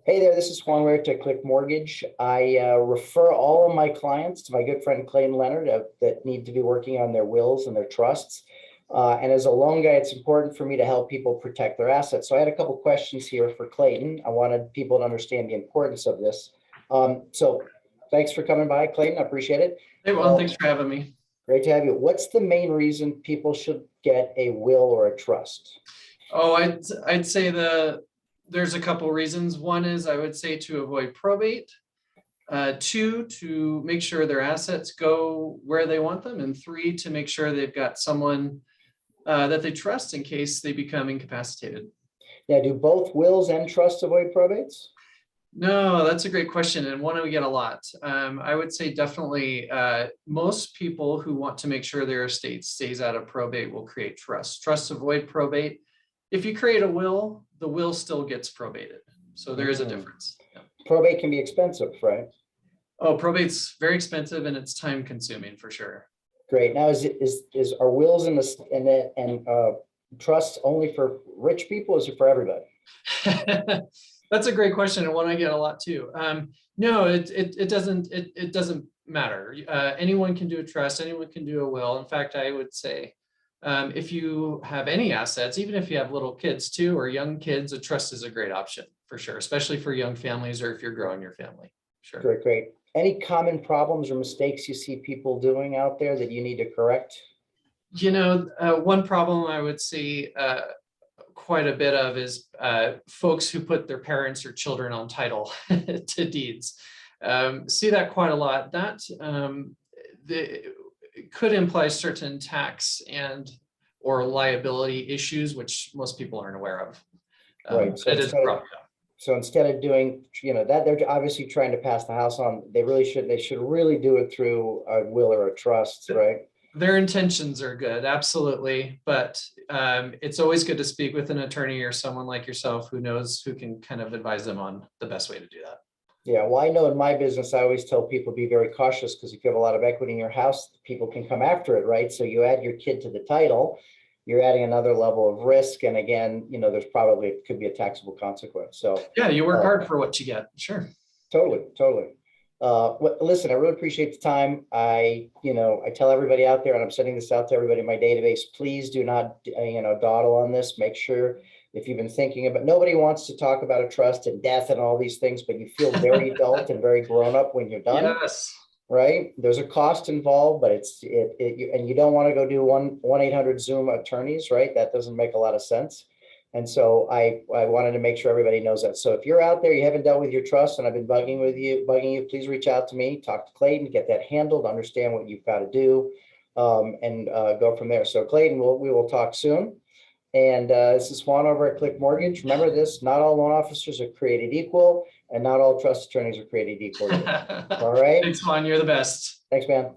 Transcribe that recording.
Hey there, this is Juan Huerta, Click Mortgage. I refer all of my clients to my good friend Clayton Leonard that need to be working on their wills and their trusts. And as a loan guy, it's important for me to help people protect their assets. So I had a couple questions here for Clayton. I wanted people to understand the importance of this. So thanks for coming by, Clayton. I appreciate it. Hey, Juan, thanks for having me. Great to have you. What's the main reason people should get a will or a trust? Oh, I'd say there's a couple reasons. One is I would say to avoid probate. Two, to make sure their assets go where they want them, and three, to make sure they've got someone that they trust in case they become incapacitated. Yeah, do both wills and trusts avoid probates? No, that's a great question, and one we get a lot. I would say definitely most people who want to make sure their estate stays out of probate will create trusts. Trusts avoid probate. If you create a will, the will still gets probated. So there is a difference. Yeah. Probate can be expensive, right? Oh, probate's very expensive and it's time consuming for sure. Great. Now, is our wills and trusts only for rich people? Or is it for everybody? That's a great question, and one I get a lot too. No, it doesn't matter. Anyone can do a trust, anyone can do a will. In fact, I would say if you have any assets, even if you have little kids too, or young kids, a trust is a great option for sure, especially for young families or if you're growing your family. Sure. Great, great. Any common problems or mistakes you see people doing out there that you need to correct? One problem I would see quite a bit of is folks who put their parents or children on title to deeds. See that quite a lot. That could imply certain tax and or liability issues, which most people aren't aware of. Right. So instead of doing, that they're obviously trying to pass the house on, they should really do it through a will or a trust, right? Their intentions are good, absolutely. But it's always good to speak with an attorney or someone like yourself who can kind of advise them on the best way to do that. Yeah, well, I know in my business, I always tell people be very cautious because if you have a lot of equity in your house, people can come after it, right? So you add your kid to the title, you're adding another level of risk. And again, it could be a taxable consequence. So yeah, you work hard for what you get. Sure. Totally. Listen, I really appreciate the time. I tell everybody out there, and I'm sending this out to everybody in my database, please do not, dawdle on this. Make sure if you've been thinking about, nobody wants to talk about a trust and death and all these things, but you feel very adult and very grown up when you're done. Yes. Right? There's a cost involved, but and you don't want to go do 1-800 Zoom attorneys, right? That doesn't make a lot of sense. And so I wanted to make sure everybody knows that. So if you're out there, you haven't dealt with your trust and I've been bugging you, please reach out to me, talk to Clayton, get that handled, understand what you've got to do, and go from there. So Clayton, we will talk soon. And this is Juan over at Click Mortgage. Remember this, not all loan officers are created equal and not all trust attorneys are created equal. All right. Thanks, Juan. You're the best. Thanks, man.